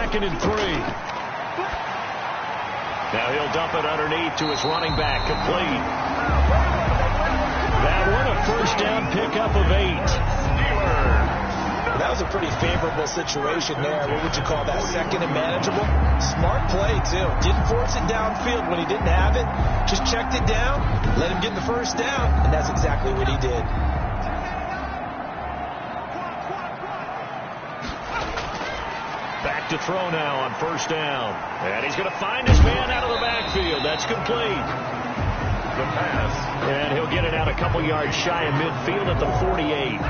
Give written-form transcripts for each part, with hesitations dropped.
2nd and 3. Now he'll dump it underneath to his running back, complete. That one a first down pickup of 8. That was a pretty favorable situation there. What would you call that? 2nd and manageable? Smart play, too. Didn't force it downfield when he didn't have it. Just checked it down, let him get the first down, and that's exactly what he did. Back to throw now on first down. And he's going to find his man out of the backfield. That's complete. The pass. And he'll get it out a couple yards shy of midfield at the 48.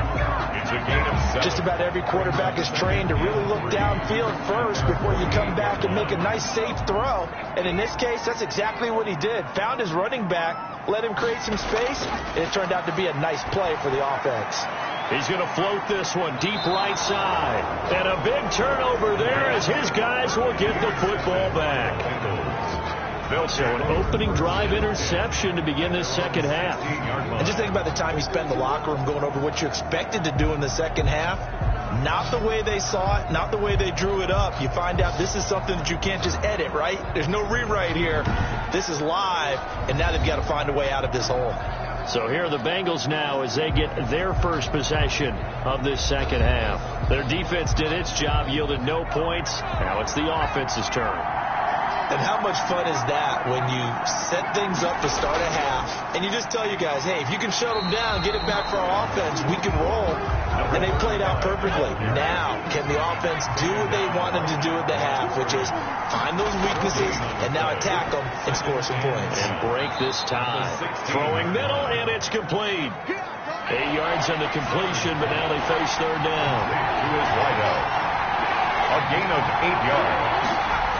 It's a gain of 7. Just about every quarterback is trained to really look downfield first before you come back and make a nice, safe throw. And in this case, that's exactly what he did. Found his running back, let him create some space, and it turned out to be a nice play for the offense. He's going to float this one deep right side. And a big turnover there as his guys will get the football back. So an opening drive interception to begin this second half. And just think about the time you spend in the locker room going over what you expected to do in the second half. Not the way they saw it, not the way they drew it up. You find out this is something that you can't just edit, right? There's no rewrite here. This is live, and now they've got to find a way out of this hole. So here are the Bengals now as they get their first possession of this second half. Their defense did its job, yielded no points. Now it's the offense's turn. And how much fun is that when you set things up to start a half, and you just tell you guys, hey, if you can shut them down, get it back for our offense, we can roll. And they played out perfectly. Now, can the offense do what they wanted to do at the half, which is find those weaknesses and now attack them and score some points. And break this tie. Throwing middle, and it's complete. 8 yards on the completion, but now they face third down. He was wide out. A gain of 8 yards.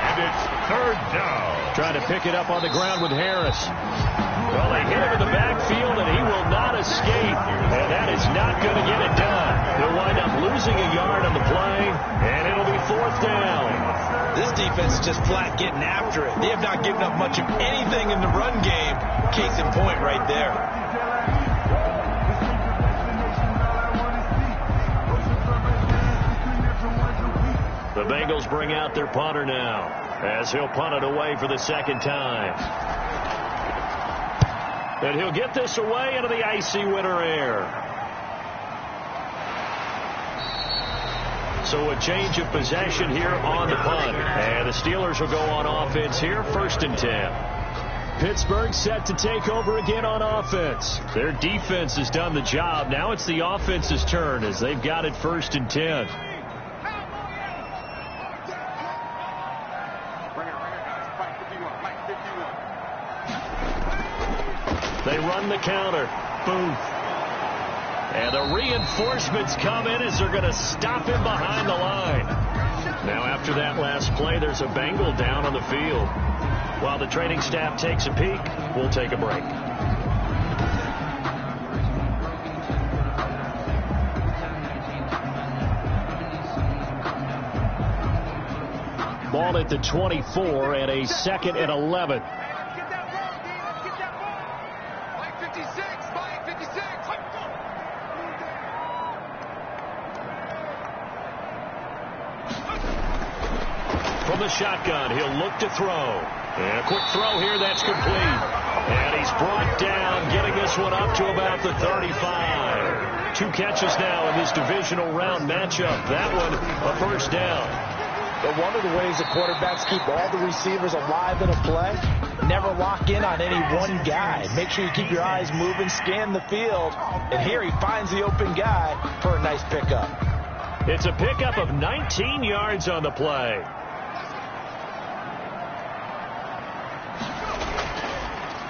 And it's third down. Trying to pick it up on the ground with Harris. Well, they hit him in the backfield, and he will not escape. And that is not going to get it done. They'll wind up losing a yard on the play, and it'll be fourth down. This defense is just flat getting after it. They have not given up much of anything in the run game. Case in point right there. The Bengals bring out their punter now as he'll punt it away for the second time. And he'll get this away into the icy winter air. So a change of possession here on the punt. And the Steelers will go on offense here, 1st and 10. Pittsburgh set to take over again on offense. Their defense has done the job. Now it's the offense's turn as they've got it 1st and 10. They run the counter. Booth. And the reinforcements come in as they're going to stop him behind the line. Now after that last play, there's a Bengal down on the field. While the training staff takes a peek, we'll take a break. Ball at the 24 and a 2nd and 11. From the shotgun, he'll look to throw. And a quick throw here, that's complete. And he's brought down, getting this one up to about the 35. 2 catches now in this divisional round matchup. That one, a first down. But one of the ways that quarterbacks keep all the receivers alive in a play, never lock in on any one guy. Make sure you keep your eyes moving, scan the field. And here he finds the open guy for a nice pickup. It's a pickup of 19 yards on the play.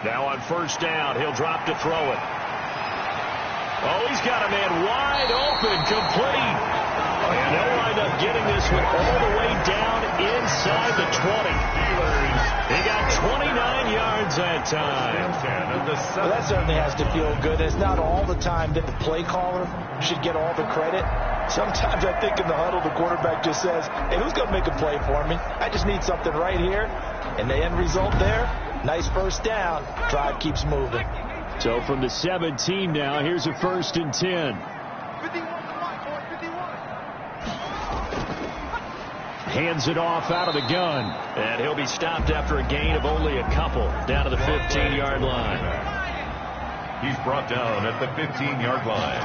Now on first down, he'll drop to throw it. Oh, he's got a man wide open, complete. And they'll wind up getting this one all the way down inside the 20. He got 29 yards that time. Well, that certainly has to feel good. It's not all the time that the play caller should get all the credit. Sometimes I think in the huddle, the quarterback just says, hey, who's going to make a play for me? I just need something right here. And the end result there, nice first down. Drive keeps moving. So from the 17 now, here's a 1st and 10. Hands it off out of the gun. And he'll be stopped after a gain of only a couple down to the 15-yard line. He's brought down at the 15-yard line.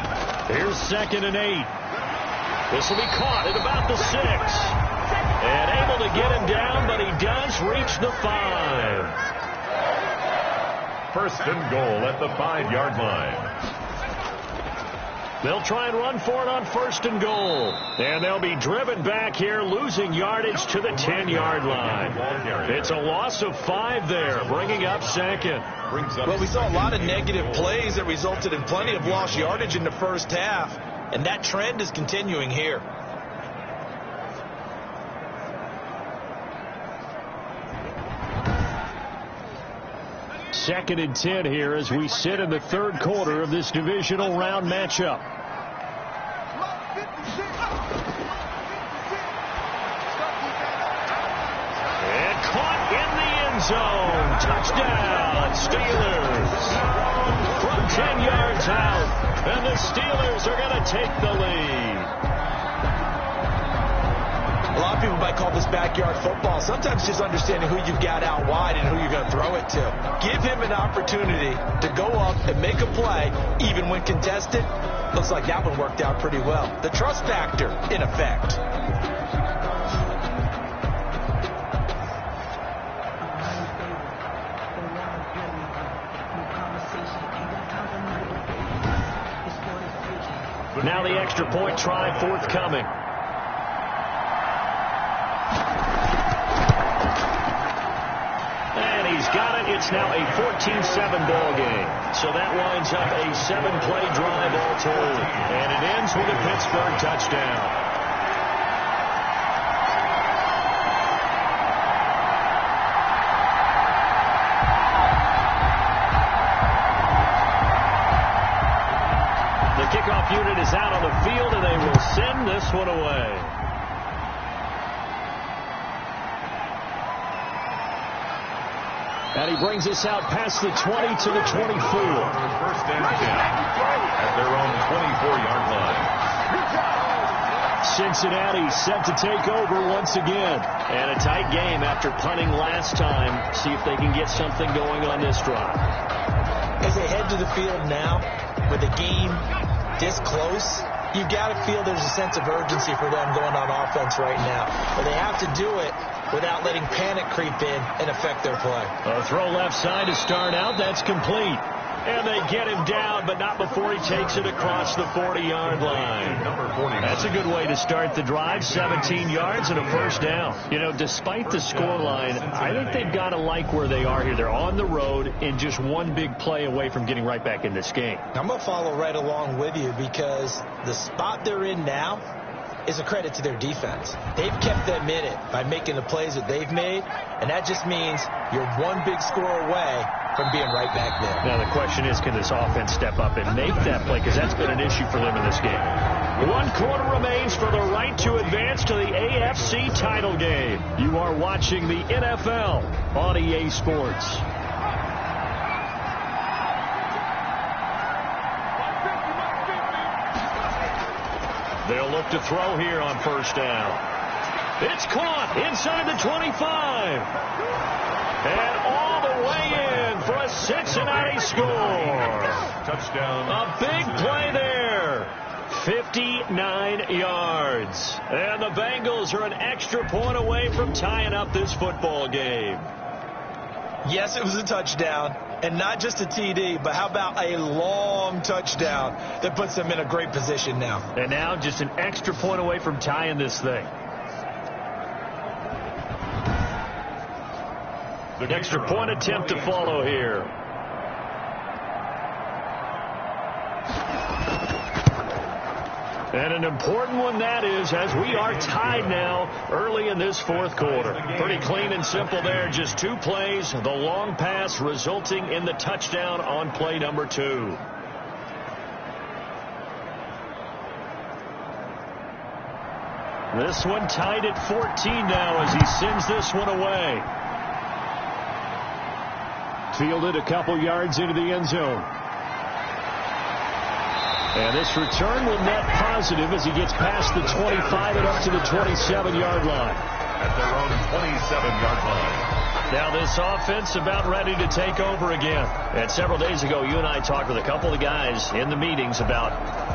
Here's 2nd and 8. This will be caught at about the 6. And able to get him down, but he does reach the 5. 1st and goal at the 5-yard line. They'll try and run for it on 1st and goal. And they'll be driven back here, losing yardage to the 10-yard line. It's a loss of 5 there, bringing up 2nd. Well, we saw a lot of negative plays that resulted in plenty of lost yardage in the first half. And that trend is continuing here. Second and 10 here as we sit in the 3rd quarter of this divisional round matchup. And caught in the end zone. Touchdown, Steelers. From 10 yards out. And the Steelers are going to take the lead. A lot of people might call this backyard football. Sometimes just understanding who you've got out wide and who you're going to throw it to. Give him an opportunity to go up and make a play, even when contested. Looks like that one worked out pretty well. The trust factor, in effect. Now the extra point try forthcoming. And he's got it. It's now a 14-7 ball game. So that winds up a 7-play drive all told. And it ends with a Pittsburgh touchdown. The kickoff unit is out on the field, and they will send this one away. And he brings us out past the 20 to the 24. 1st and 10 at their own 24-yard line. Cincinnati set to take over once again. And a tight game after punting last time. See if they can get something going on this drive. As they head to the field now, with the game this close, you've got to feel there's a sense of urgency for them going on offense right now. But they have to do it without letting panic creep in and affect their play. A throw left side to start out. That's complete. And they get him down, but not before he takes it across the 40-yard line. That's a good way to start the drive. 17 yards and a 1st down. You know, despite the scoreline, I think they've got to like where they are here. They're on the road and just one big play away from getting right back in this game. I'm going to follow right along with you because the spot they're in now is a credit to their defense. They've kept them in it by making the plays that they've made, and that just means you're one big score away from being right back there. Now the question is, can this offense step up and make that play? Because that's been an issue for them in this game. 1 quarter remains for the right to advance to the AFC title game. You are watching the NFL on EA Sports. They'll look to throw here on 1st down. It's caught inside the 25. And all the way in for a Cincinnati score. Touchdown. A big play there. 59 yards. And the Bengals are an extra point away from tying up this football game. Yes, it was a touchdown. And not just a TD, but how about a long touchdown that puts them in a great position now. And now just an extra point away from tying this thing. The extra point attempt to follow here. And an important one that is, as we are tied now early in this 4th quarter. Pretty clean and simple there. Just 2 plays. The long pass resulting in the touchdown on play number 2. This one tied at 14 now as he sends this one away. Fielded a couple yards into the end zone. And this return will net positive as he gets past the 25 and up to the 27-yard line. at their own 27-yard line. Now this offense about ready to take over again. And several days ago, you and I talked with a couple of guys in the meetings about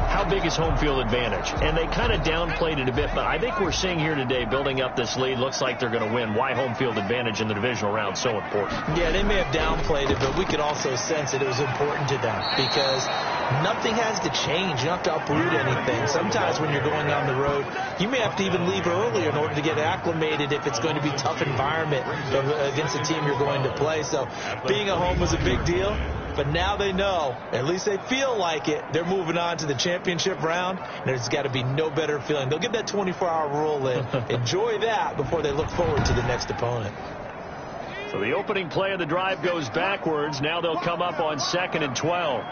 how big is home field advantage. And they kind of downplayed it a bit, but I think we're seeing here today, building up this lead, looks like they're going to win. Why home field advantage in the divisional round so important? Yeah, they may have downplayed it, but we could also sense that it was important to them because nothing has to change. You don't have to uproot anything. Sometimes when you're going on the road, you may have to even leave earlier in order to get acclimated if it's going to be a tough environment against the team you're going to play. So being at home was a big deal, but now they know, at least they feel like it, they're moving on to the championship round, and there's got to be no better feeling. They'll get that 24-hour rule in. Enjoy that before they look forward to the next opponent. So the opening play of the drive goes backwards. Now they'll come up on 2nd and 12.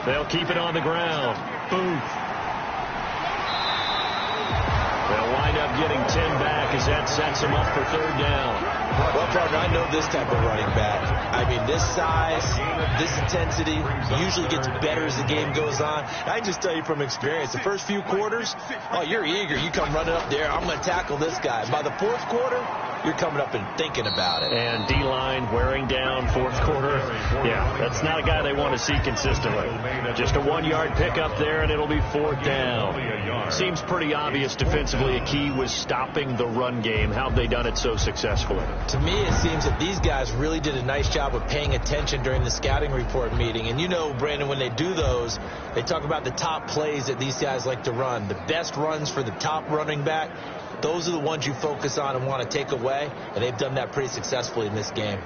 They'll keep it on the ground. Booth. They'll wind up getting 10 back as that sets them up for 3rd down. Well, partner, I know this type of running back. I mean, this size, this intensity usually gets better as the game goes on. I can just tell you from experience, the first few quarters, oh, you're eager. You come running up there, I'm going to tackle this guy. By the 4th quarter, you're coming up and thinking about it. And D-line wearing down 4th quarter. Yeah, that's not a guy they want to see consistently. Just a 1-yard pickup there, and it'll be 4th down. Seems pretty obvious defensively a key was stopping the run game. How have they done it so successfully? To me, it seems that these guys really did a nice job of paying attention during the scouting report meeting. And you know, Brandon, when they do those, they talk about the top plays that these guys like to run. The best runs for the top running back. Those are the ones you focus on and want to take away, and they've done that pretty successfully in this game.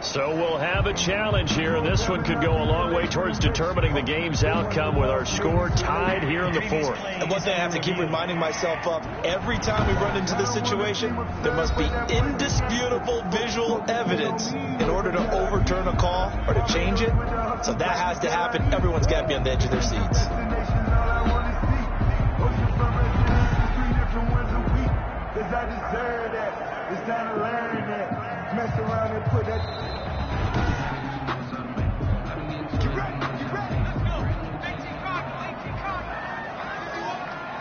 So we'll have a challenge here, and this one could go a long way towards determining the game's outcome with our score tied here in the 4th. And one thing I have to keep reminding myself of, every time we run into this situation, there must be indisputable visual evidence in order to overturn a call or to change it. So that has to happen. Everyone's got to be on the edge of their seats. I deserve that. It's time to learn that. Mess around and put that.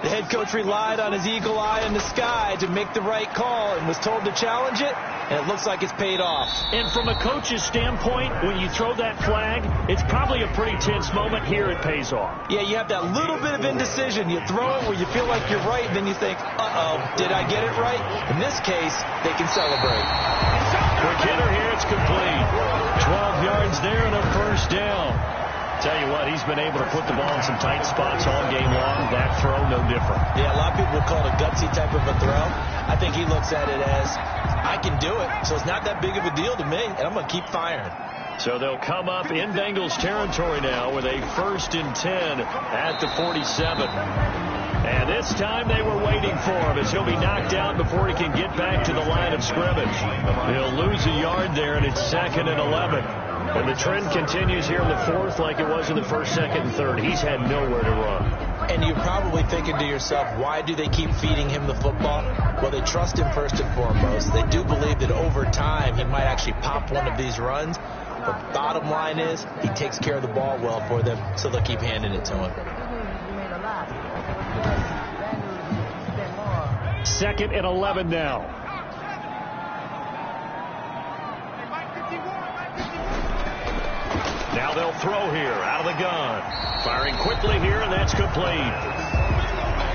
The head coach relied on his eagle eye in the sky to make the right call and was told to challenge it, and it looks like it's paid off. And from a coach's standpoint, when you throw that flag, it's probably a pretty tense moment. Here it pays off. Yeah, you have that little bit of indecision. You throw it where you feel like you're right, and then you think, uh-oh, did I get it right? In this case, they can celebrate. Quick hitter here, it's complete. 12 yards there and a 1st down. Tell you what, he's been able to put the ball in some tight spots all game long. That throw, no different. Yeah, a lot of people would call it a gutsy type of a throw. I think he looks at it as, I can do it, so it's not that big of a deal to me, and I'm going to keep firing. So they'll come up in Bengals territory now with a 1st and 10 at the 47. And this time they were waiting for him as he'll be knocked out before he can get back to the line of scrimmage. He'll lose a yard there, and it's 2nd and 11. And the trend continues here in the 4th like it was in the 1st, 2nd, and 3rd. He's had nowhere to run. And you're probably thinking to yourself, why do they keep feeding him the football? Well, they trust him first and foremost. They do believe that over time he might actually pop one of these runs. But bottom line is, he takes care of the ball well for them, so they'll keep handing it to him. 2nd and 11 now. Now they'll throw here out of the gun. Firing quickly here, and that's complete.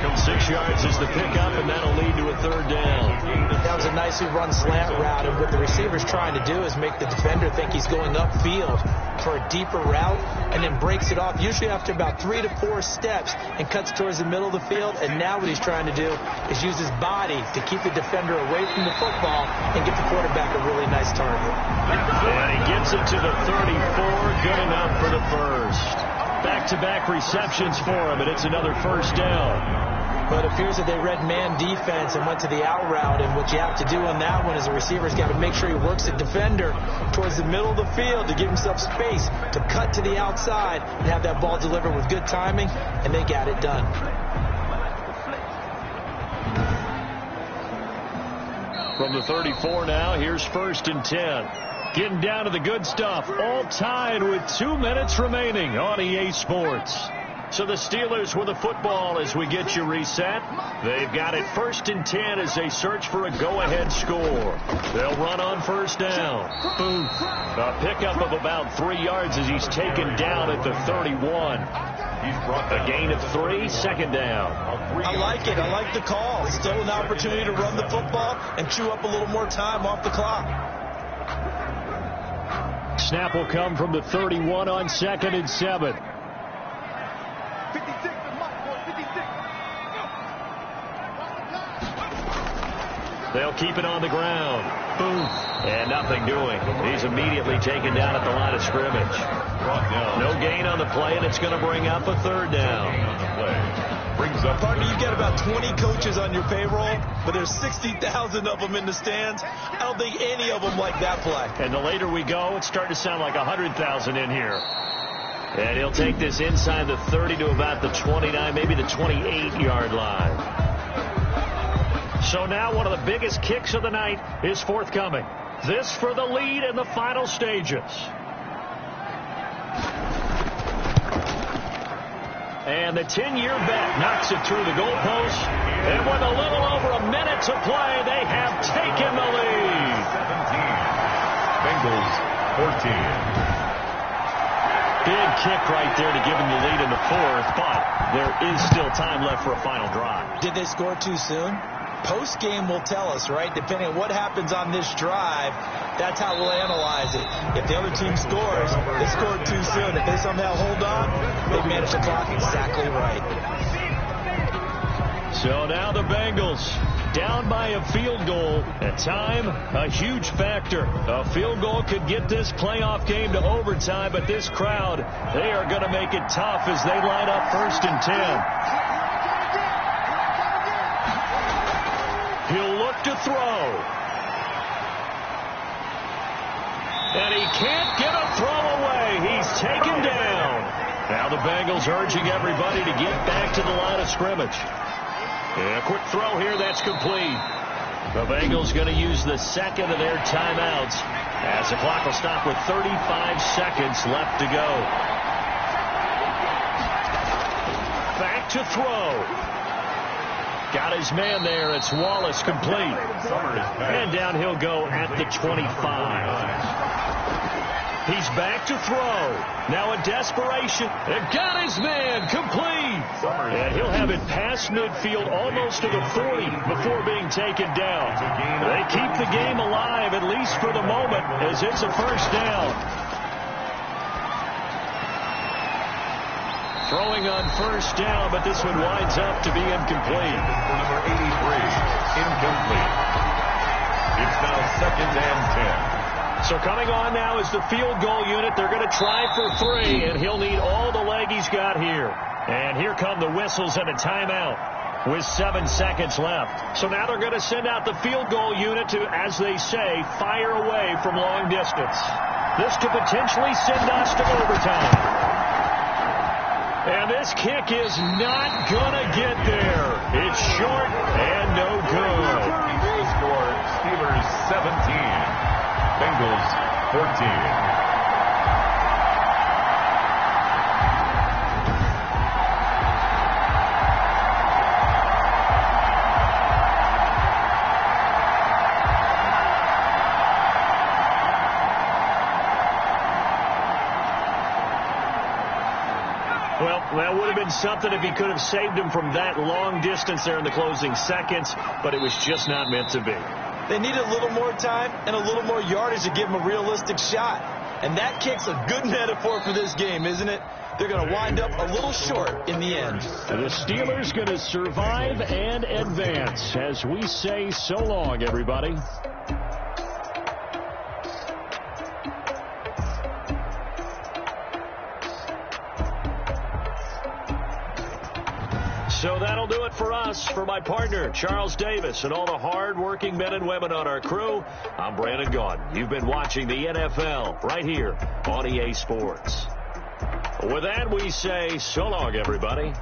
Comes 6 yards is the pickup, and that'll lead to a 3rd down. That was a nicely run slant route, and what the receiver's trying to do is make the defender think he's going upfield for a deeper route, and then breaks it off, usually after about 3 to 4 steps, and cuts towards the middle of the field. And now what he's trying to do is use his body to keep the defender away from the football and get the quarterback a really nice target. And he gets it to the 34, good enough for the 1st. Back-to-back receptions for him, and it's another 1st down. But it appears that they read man defense and went to the out route, and what you have to do on that one is the receiver's got to make sure he works the defender towards the middle of the field to give himself space to cut to the outside and have that ball delivered with good timing, and they got it done. From the 34 now, here's 1st and 10. Getting down to the good stuff, all tied with 2 minutes remaining on EA Sports. So the Steelers with the football as we get you reset. They've got it 1st and 10 as they search for a go-ahead score. They'll run on 1st down. Boom. A pickup of about 3 yards as he's taken down at the 31. A gain of 3, 2nd down. I like it. I like the call. Still an opportunity to run the football and chew up a little more time off the clock. Snap will come from the 31 on 2nd and 7. 56 is my boy, 56. They'll keep it on the ground. Boom. And nothing doing. He's immediately taken down at the line of scrimmage. No gain on the play, and it's going to bring up a 3rd down. Partner, you've got about 20 coaches on your payroll, but there's 60,000 of them in the stands. I don't think any of them like that play. And the later we go, it's starting to sound like 100,000 in here. And he'll take this inside the 30 to about the 29, maybe the 28-yard line. So now one of the biggest kicks of the night is forthcoming. This for the lead in the final stages. And the 10-year bet knocks it through the goalpost. And with a little over a minute to play, they have taken the lead. 17. Bengals 14. Big kick right there to give him the lead in the 4th, but there is still time left for a final drive. Did they score too soon? Post-game will tell us, right? Depending on what happens on this drive, that's how we'll analyze it. If the other team scores, they scored too soon. If they somehow hold on, they manage the clock exactly right. So now the Bengals down by a field goal. At time, a huge factor. A field goal could get this playoff game to overtime, but this crowd, they are going to make it tough as they line up 1st and 10. He'll look to throw. And he can't get a throw away. He's taken down. Now the Bengals urging everybody to get back to the line of scrimmage. And a quick throw here, that's complete. The Bengals going to use the 2nd of their timeouts as the clock will stop with 35 seconds left to go. Back to throw. Got his man there. It's Wallace complete. And down he'll go at the 25. He's back to throw. Now a desperation. And got his man complete. And he'll have it past midfield almost to the 40 before being taken down. They keep the game alive, at least for the moment, as it's a 1st down. Throwing on 1st down, but this one winds up to be incomplete. Number 83, incomplete. It's now 2nd and 10. So coming on now is the field goal unit. They're going to try for 3, and he'll need all the leg he's got here. And here come the whistles and a timeout with 7 seconds left. So now they're going to send out the field goal unit to, as they say, fire away from long distance. This could potentially send us to overtime. And this kick is not going to get there. It's short and no good. The score, Steelers 17. Bengals 14. Well, that would have been something if he could have saved him from that long distance there in the closing seconds, but it was just not meant to be. They need a little more time and a little more yardage to give them a realistic shot. And that kick's a good metaphor for this game, isn't it? They're going to wind up a little short in the end. The Steelers going to survive and advance as we say so long, everybody. So that'll do it for us. For my partner, Charles Davis, and all the hard-working men and women on our crew, I'm Brandon Gaudin. You've been watching the NFL right here on EA Sports. With that, we say so long, everybody.